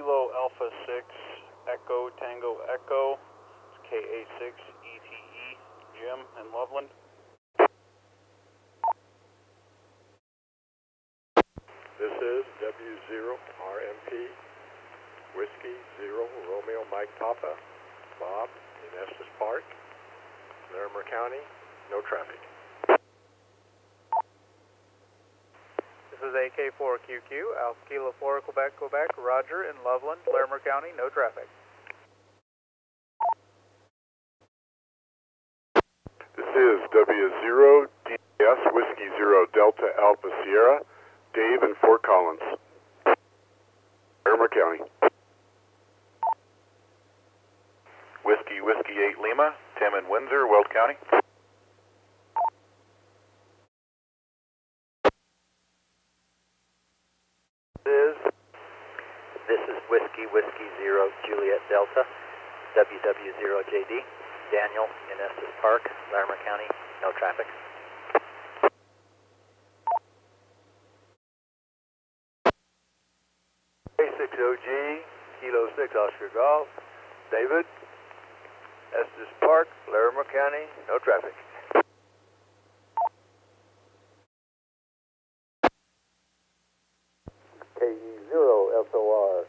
Kilo Alpha 6 Echo Tango Echo. It's KA6 ETE Jim in Loveland. This is W0RMP Whiskey 0 Romeo Mike Papa Bob in Estes Park, Larimer County, no traffic. This is AK4QQ, Alpha Kilo 4 Quebec, Roger in Loveland, Larimer County, no traffic. This is W0DS Whiskey 0 Delta Alpha Sierra, Dave in Fort Collins, Larimer County. Whiskey 8 Lima, Tim in Windsor, Weld County. This is Whiskey 0 Juliet Delta, WW0JD, Daniel in Estes Park, Larimer County, no traffic. A6OG, Kilo 6 Oscar Golf, David, Estes Park, Larimer County, no traffic. KE0 SOR,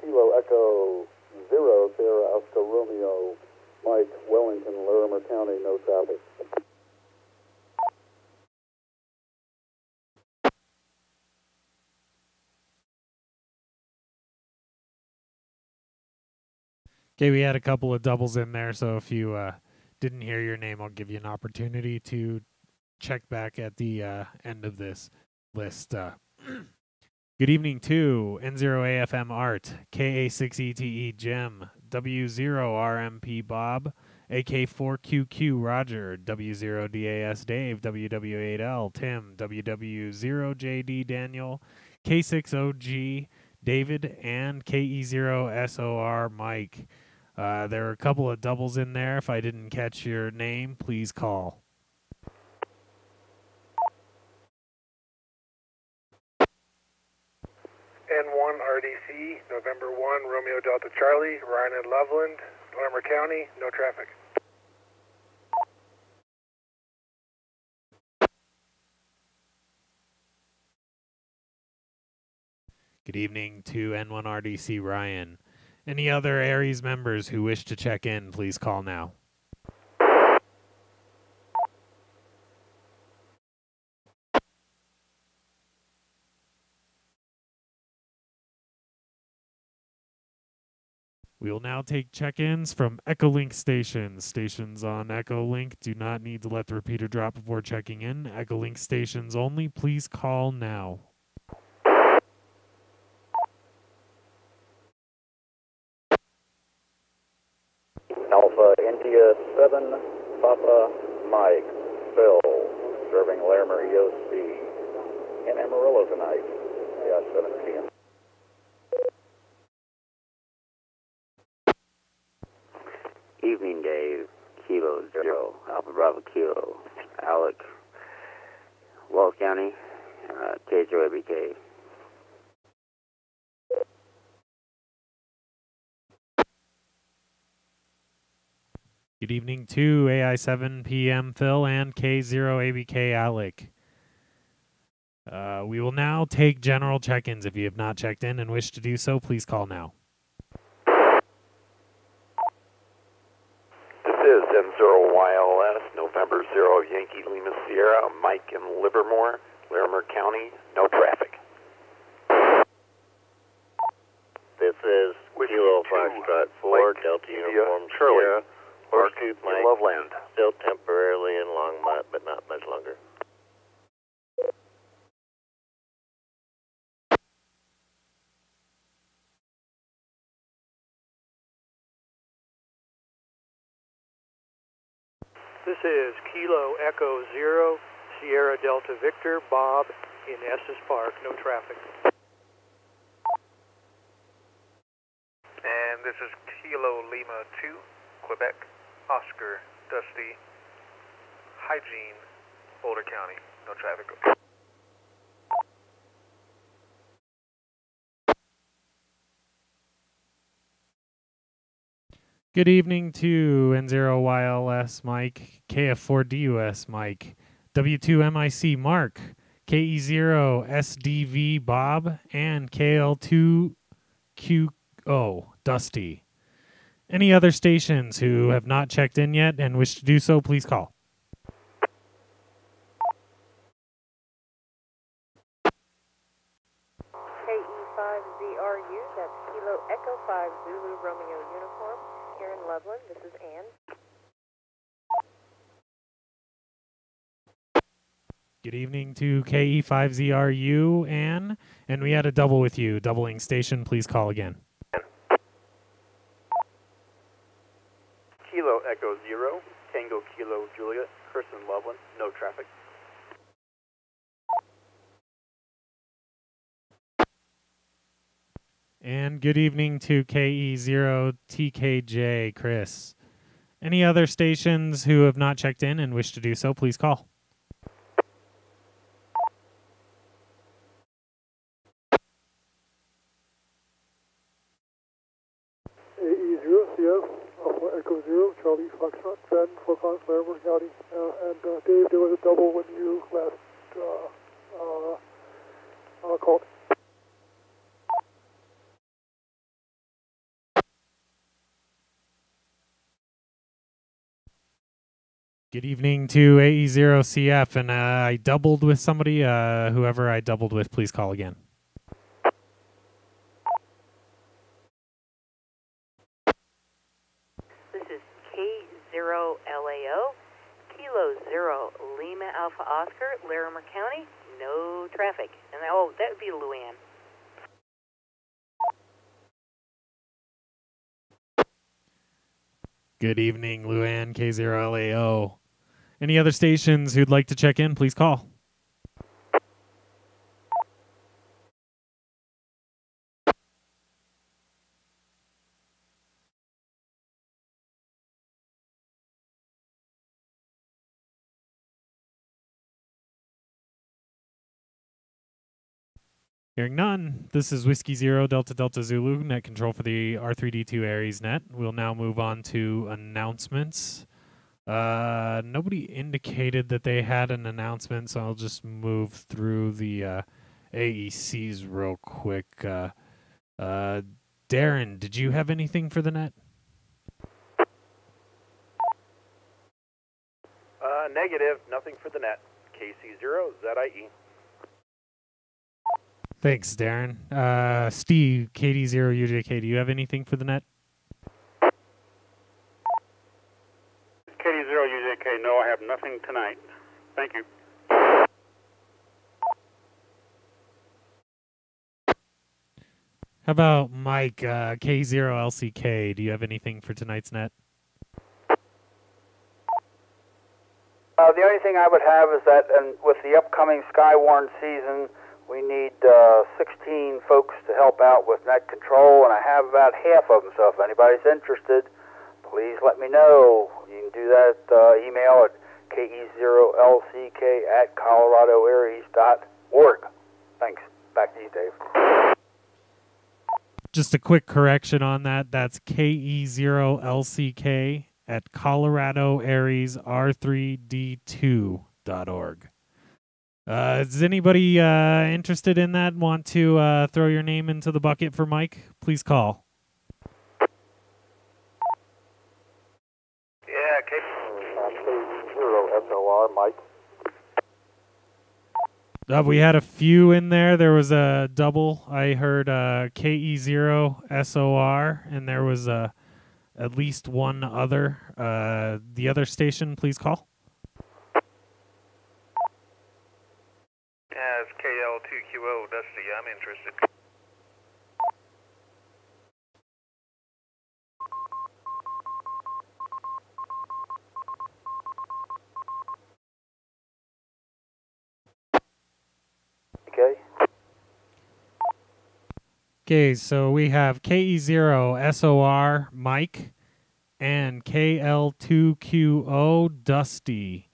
Kilo Echo 0 Sierra Oscar Romeo, Mike, Wellington, Larimer County, no traffic. Okay, we had a couple of doubles in there, so if you didn't hear your name, I'll give you an opportunity to check back at the end of this list. Good evening to N0AFM Art, KA6ETE Jim, W0RMP Bob, AK4QQ Roger, W0DAS Dave, WW8L Tim, WW0JD Daniel, K6OG David, and KE0SOR Mike. There are a couple of doubles in there. If I didn't catch your name, please call. N1 RDC, November 1, Romeo Delta Charlie, Ryan and Loveland, Larimer County, no traffic. Good evening to N1 RDC Ryan. Any other ARES members who wish to check in, please call now. We will now take check-ins from Echolink stations. Stations on Echolink do not need to let the repeater drop before checking in. Echolink stations only, please call now. Alpha India 7, Papa Mike, Phil, serving Larimer EOC in Amarillo tonight, 7 p.m. Evening, Dave. Kilo 0, Alpha Bravo Kilo, Alec, Weld County, K0ABK. Good evening to AI7 PM Phil and K0ABK Alec. We will now take general check-ins. If you have not checked in and wish to do so, please call now. This is N0YLS, November 0 Yankee Lima Sierra, Mike in Livermore, Larimer County, no traffic. This is Kilo Foxtrot 4, Delta Uniform Sierra, Horsetooth Mike, Loveland. still temporarily in Longmont, but not much longer. This is Kilo Echo 0, Sierra Delta Victor, Bob in Estes Park, no traffic. And this is Kilo Lima 2, Quebec, Oscar, Dusty, Hygiene, Boulder County, no traffic. Good evening to N0YLS Mike, KF4DUS Mike, W2MIC Mark, KE0SDV Bob, and KL2QO Dusty. Any other stations who have not checked in yet and wish to do so, please call. KE5ZRU, that's Kilo Echo 5 Zulu Romeo Uniform. Here in Loveland, this is Ann. Good evening to KE5ZRU, Ann, and we had a double with you. Doubling station, please call again. Kilo Echo 0, Tango Kilo Juliet, Kirsten Loveland, no traffic. And good evening to KE0TKJ, Chris. Any other stations who have not checked in and wish to do so, please call. AE0CF, Alpha Echo 0, Charlie Foxtrot, Fred, Fort Collins, Larimer County. And Dave, there was a double when you last called. Good evening to AE0CF, and I doubled with somebody. Whoever I doubled with, please call again. This is K0LAO, Kilo 0 Lima Alpha Oscar, Larimer County, no traffic. And oh, that would be Luann. Good evening, Luann, K0LAO. Any other stations who'd like to check in, please call. Hearing none, this is Whiskey 0 Delta Delta Zulu, net control for the R3D2 ARES net. We'll now move on to announcements. Nobody indicated that they had an announcement, so I'll just move through the AECs real quick. Darren, did you have anything for the net? Negative, nothing for the net. KC0ZIE. Thanks, Darren. Steve, KD0UJK, do you have anything for the net? KD0UJK, no, I have nothing tonight. Thank you. How about Mike, K0LCK, do you have anything for tonight's net? The only thing I would have is that with the upcoming Skywarn season, we need 16 folks to help out with net control, and I have about half of them, so if anybody's interested, please let me know. You can do that email at ke0lck@coloradoares.org. Thanks. Back to you, Dave. Just a quick correction on that. That's KE0LCK@coloradoaresr3d2.org. Is anybody interested in that? Want to throw your name into the bucket for Mike? Please call. Yeah, K0SOR, Mike. We had a few in there. There was a double. I heard KE0SOR, and there was at least one other. The other station, please call. Yeah, it's KL2QO, Dusty. I'm interested. Okay, so we have KE0SOR, Mike, and KL2QO, Dusty.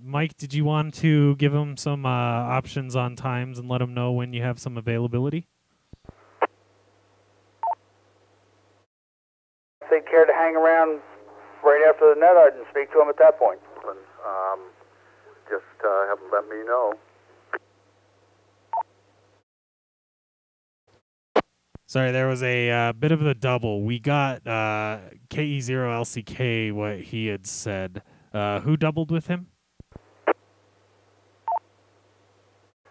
Mike, did you want to give them some options on times and let them know when you have some availability? they'd care to hang around right after the net, I'd speak to them at that point. Just have them let me know. Sorry, there was a bit of a double. We got KE0LCK, what he had said. Who doubled with him?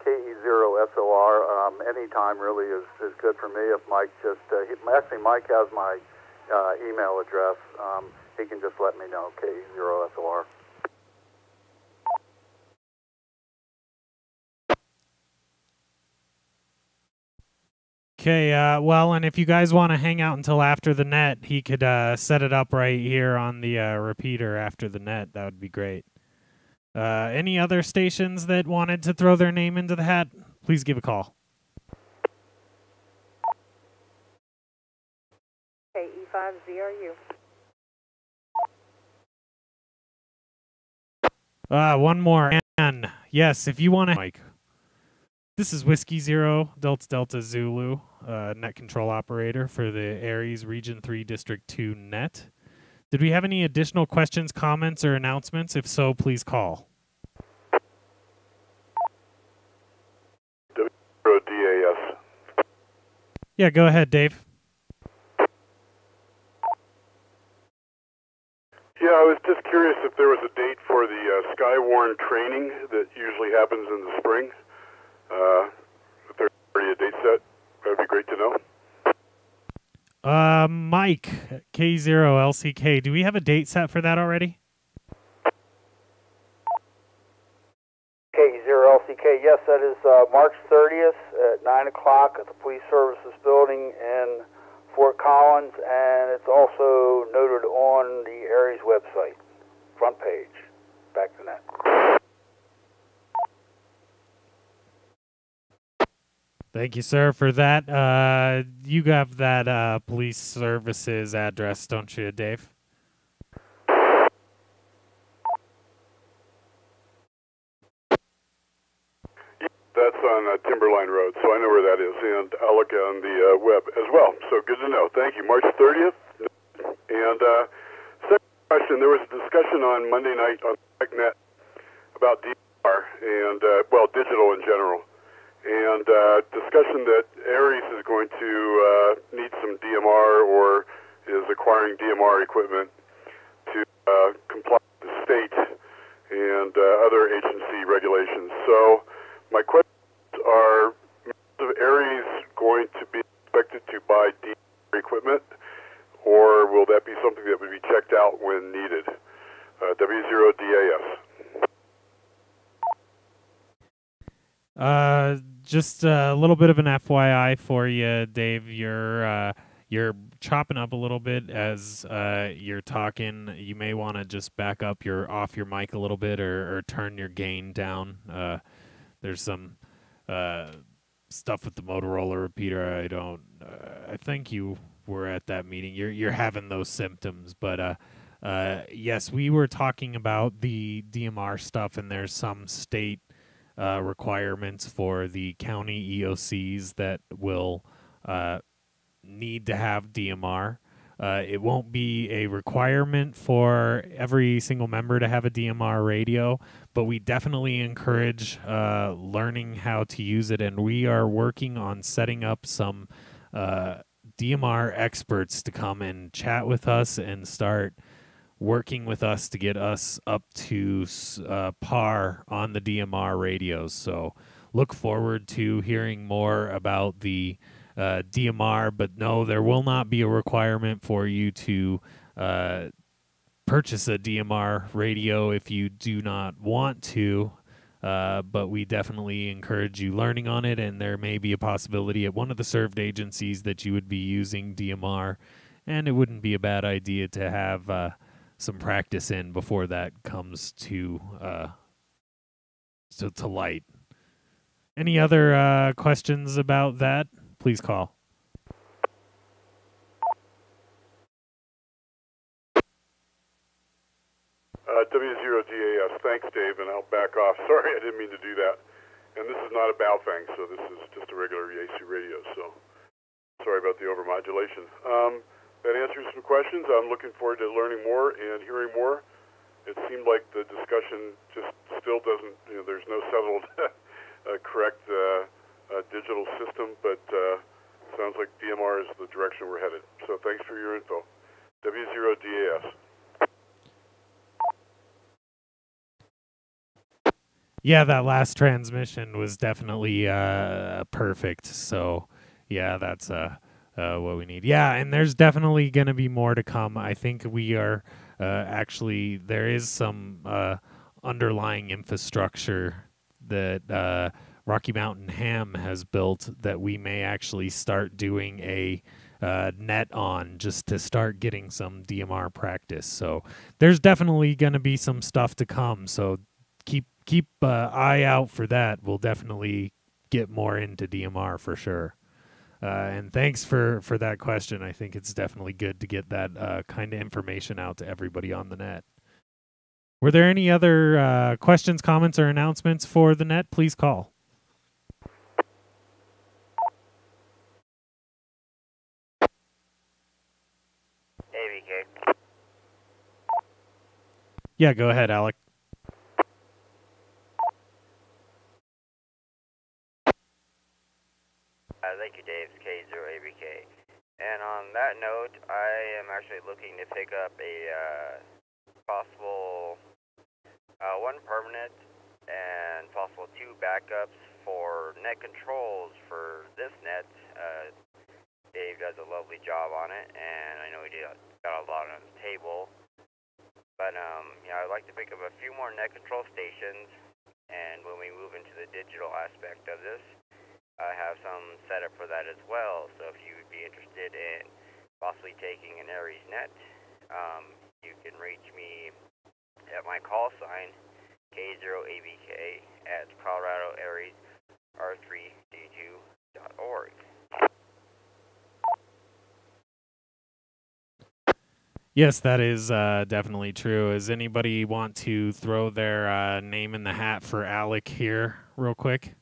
KE0SOR. Anytime really is good for me. If Mike just, actually Mike has my email address. He can just let me know, KE0SOR. Okay, well, and if you guys want to hang out until after the net, he could set it up right here on the repeater after the net. That would be great. Any other stations that wanted to throw their name into the hat, please give a call. KE5ZRU. One more. And yes, if you want to... Mike. This is Whiskey Zero, Delta Delta Zulu, net control operator for the ARES Region 3 District 2 net. Did we have any additional questions, comments, or announcements? If so, please call. DAS. Yeah, go ahead, Dave. Yeah, I was just curious if there was a date for the Skywarn training that usually happens in the spring. If there's already a date set, that would be great to know. Mike, K0LCK, do we have a date set for that already? K0LCK, yes, that is March 30th at 9 o'clock at the Police Services Building in Fort Collins, and it's also noted on the ARES website, front page, back to that. Thank you, sir, for that. You have that police services address, don't you, Dave? That's on Timberline Road, so I know where that is, and I'll look on the web as well. So good to know. Thank you. March 30th. And second question, there was a discussion on Monday night on TechNet about DMR and, well, digital in general. And discussion that ARES is going to need some DMR or is acquiring DMR equipment to comply with the state and other agency regulations. So my questions are, members of ARES going to be expected to buy DMR equipment, or will that be something that would be checked out when needed? W0DAS. Just a little bit of an FYI for you, Dave. You're chopping up a little bit as you're talking. You may want to just back up off your mic a little bit or turn your gain down. There's some stuff with the Motorola repeater. I think you were at that meeting. You're having those symptoms, but yes, we were talking about the DMR stuff, and there's some state requirements for the county EOCs that will need to have DMR. It won't be a requirement for every single member to have a DMR radio, but we definitely encourage learning how to use it, and we are working on setting up some DMR experts to come and chat with us and start working with us to get us up to par on the DMR radios. So look forward to hearing more about the DMR, but no, there will not be a requirement for you to purchase a DMR radio if you do not want to, but we definitely encourage you learning on it, and there may be a possibility at one of the served agencies that you would be using DMR, and it wouldn't be a bad idea to have some practice in before that comes to light. Any other questions about that? Please call. W0DAS. Thanks, Dave, and I'll back off. Sorry, I didn't mean to do that. And this is not a bow thing, so this is just a regular AC radio, so sorry about the overmodulation. that answers some questions. I'm looking forward to learning more and hearing more. It seemed like the discussion just still doesn't, there's no settled correct digital system, but sounds like DMR is the direction we're headed. So thanks for your info. W0DAS. Yeah, that last transmission was definitely perfect. So, yeah, that's what we need. Yeah, and there's definitely going to be more to come. I think we are actually, there is some underlying infrastructure that Rocky Mountain Ham has built that we may actually start doing a net on just to start getting some DMR practice. So there's definitely going to be some stuff to come. So keep eye out for that. We'll definitely get more into DMR for sure. And thanks for that question. I think it's definitely good to get that kind of information out to everybody on the net. Were there any other questions, comments, or announcements for the net? Please call. ABK. Yeah, go ahead, Alec. Thank you, Dave. K0ABK. And on that note, I am actually looking to pick up a possible one permanent and possible 2 backups for net controls for this net. Dave does a lovely job on it, and I know he got a lot on the table. But I'd like to pick up a few more net control stations, and when we move into the digital aspect of this, I have some setup for that as well. So if you would be interested in possibly taking an ARES net, you can reach me at my call sign, K0ABK, at Colorado ARES R3D2.org. Yes, that is definitely true. Does anybody want to throw their name in the hat for Alec here real quick?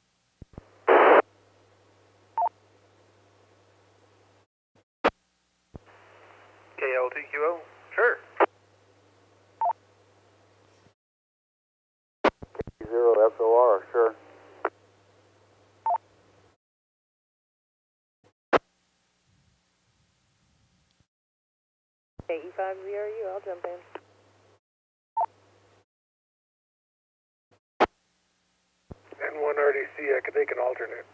KLTQO? Sure. K0SOR, sure. E5ZRU, I'll jump in. N1 RDC, I could take an alternate.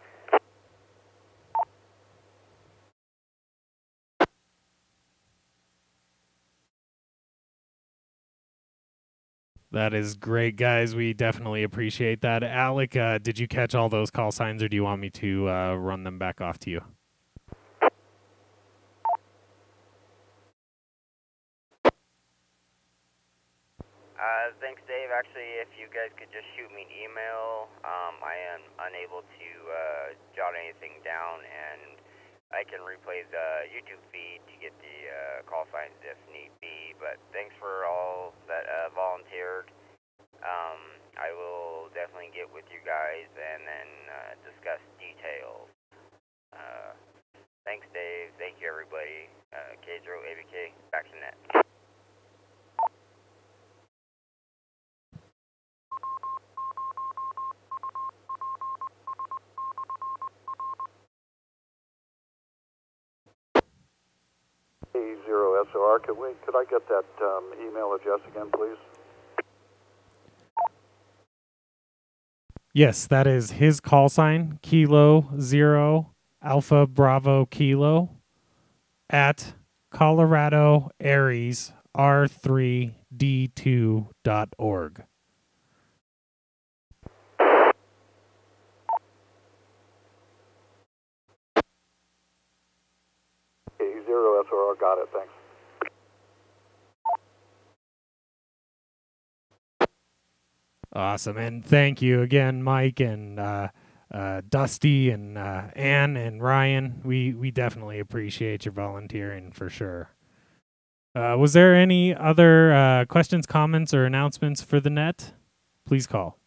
That is great, guys. We definitely appreciate that. Alec, did you catch all those call signs, or do you want me to run them back off to you? Thanks, Dave. Actually, if you guys could just shoot me an email, I am unable to jot anything down, and I can replay the YouTube feed to get the call signs if need be. But thanks for all that volunteered. I will definitely get with you guys and then discuss details. Thanks, Dave. Thank you, everybody. K0ABK, back to net. K0SOR, could I get that email address again, please? Yes, that is his call sign, Kilo 0 Alpha Bravo Kilo, at Colorado ARES R3D2.org. K0SOR, got it, thanks. Awesome, and thank you again, Mike and Dusty and Ann and Ryan. We definitely appreciate your volunteering for sure. Was there any other questions, comments, or announcements for the net? Please call.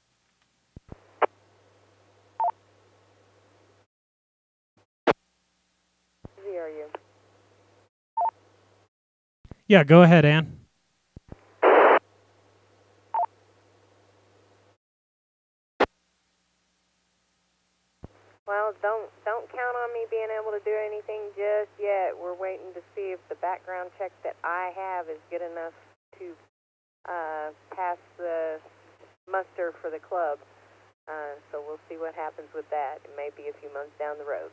ZRU. Yeah, go ahead, Ann. Well, don't count on me being able to do anything just yet. We're waiting to see if the background check that I have is good enough to pass the muster for the club. So we'll see what happens with that. It may be a few months down the road.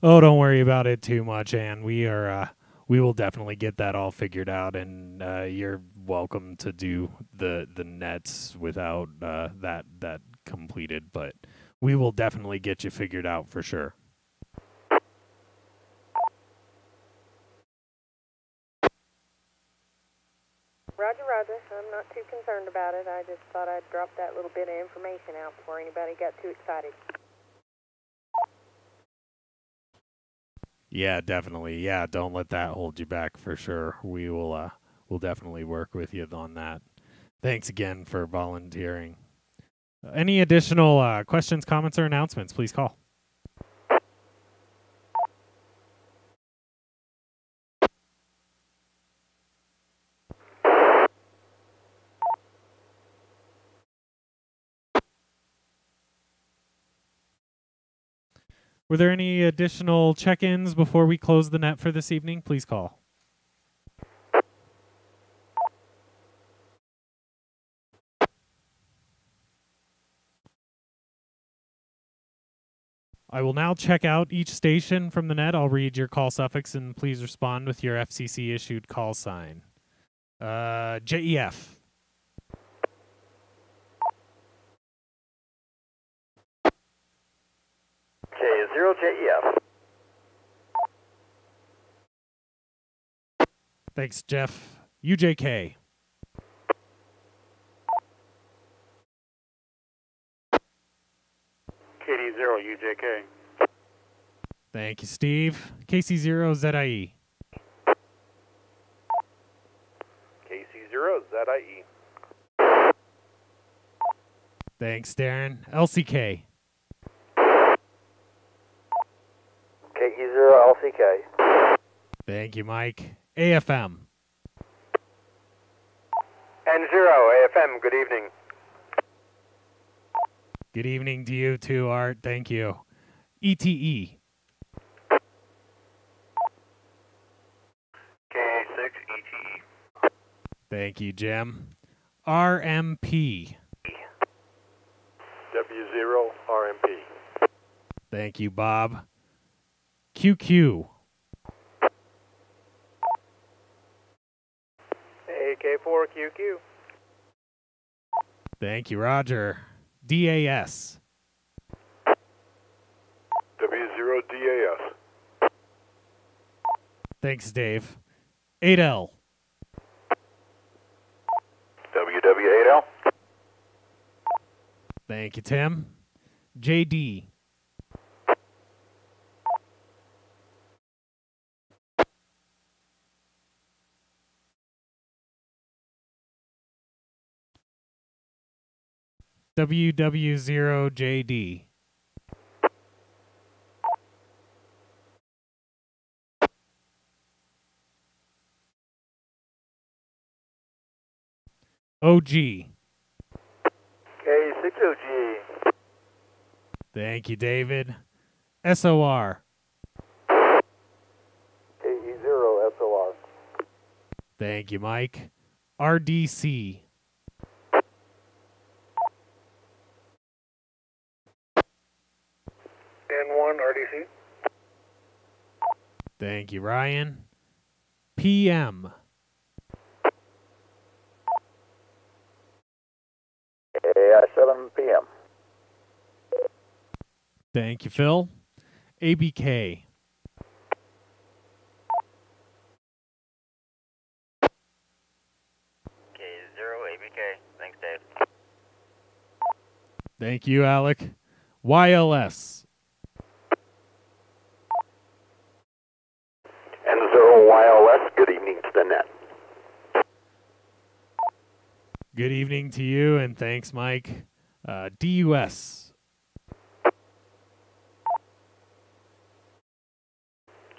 Oh, don't worry about it too much, Ann. We will definitely get that all figured out, and you're welcome to do the nets without that completed, but we will definitely get you figured out for sure. Roger, Roger. I'm not too concerned about it. I just thought I'd drop that little bit of information out before anybody got too excited. Yeah, definitely. Yeah, don't let that hold you back for sure. We'll definitely work with you on that. Thanks again for volunteering. Any additional questions, comments, or announcements, please call. Were there any additional check-ins before we close the net for this evening? Please call. I will now check out each station from the net. I'll read your call suffix and please respond with your FCC-issued call sign. JEF. K0JEF. Thanks, Jeff. UJK. KD0 UJK. Thank you, Steve. KC0ZIE. KC0 ZIE. Thanks, Darren. LCK. KE0 LCK. Thank you, Mike. AFM. N0 AFM, good evening. Good evening to you too, Art. Thank you. ETE. K6 ETE. Thank you, Jim. RMP. W0 RMP. Thank you, Bob. QQ. AK4QQ. Thank you, Roger. DAS. W0 DAS. Thanks, Dave. 8L. WW8L. Thank you, Tim. JD. WW0JD. OG. K6OG. Thank you, David. SOR. KE0 SOR. Thank you, Mike. RDC. N1 RDC. Thank you, Ryan. PM. AI7 PM. Thank you, Phil. ABK. K0 ABK. Thanks, Dave. Thank you, Alec. YLS. N0 YLS, good evening to the net. Good evening to you, and thanks, Mike. DUS.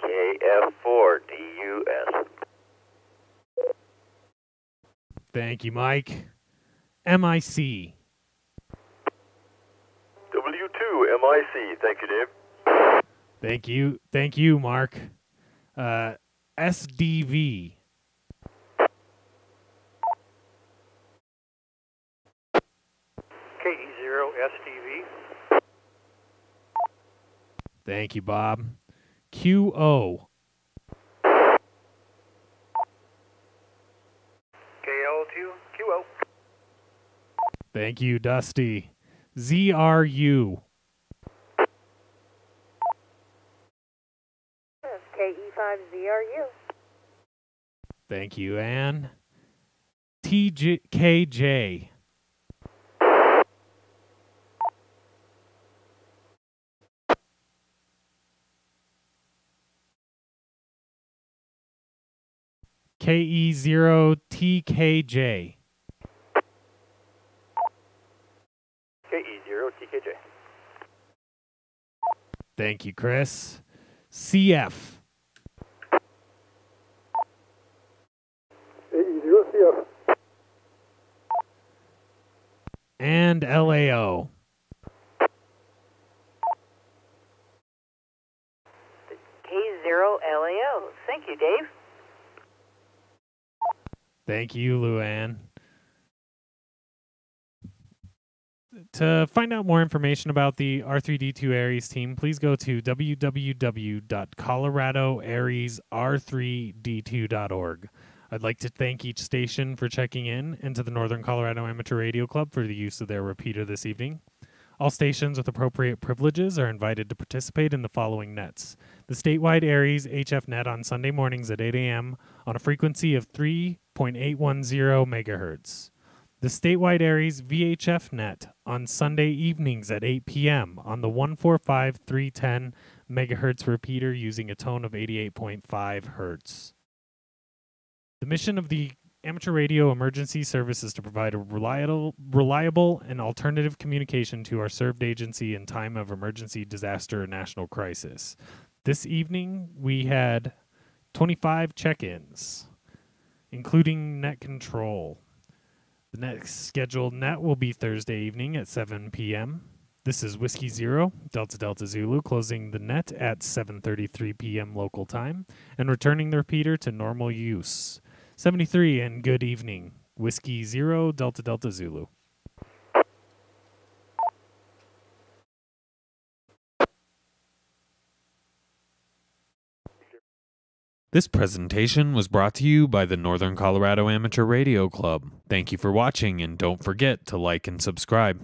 K KF4DUS. Thank you, Mike. MIC. W2MIC. Thank you, Dave. Thank you, Mark. SDV. KE0SDV. Thank you, Bob. QO. KL2QO. Thank you, Dusty. ZRU. KE5ZRU. Thank you, Ann. TKJ. KE0TKJ. KE0TKJ. Thank you, Chris. CF. AE0CF. And LAO. K0LAO. Thank you, Dave. Thank you, Luann. To find out more information about the R3D2 ARES team, please go to www.coloradoaresr3d2.org. I'd like to thank each station for checking in and to the Northern Colorado Amateur Radio Club for the use of their repeater this evening. All stations with appropriate privileges are invited to participate in the following nets. The statewide ARES HF net on Sunday mornings at 8 a.m. on a frequency of 3.810 megahertz. The statewide ARES VHF net on Sunday evenings at 8 p.m. on the 145-310 megahertz repeater using a tone of 88.5 hertz. The mission of the Amateur Radio Emergency Service is to provide a reliable and alternative communication to our served agency in time of emergency, disaster, or national crisis. This evening, we had 25 check-ins, including net control. The next scheduled net will be Thursday evening at 7 p.m. This is Whiskey Zero, Delta Delta Zulu, closing the net at 7:33 p.m. local time and returning the repeater to normal use. 73 and good evening. Whiskey Zero, Delta Delta Zulu. This presentation was brought to you by the Northern Colorado Amateur Radio Club. Thank you for watching, and don't forget to like and subscribe.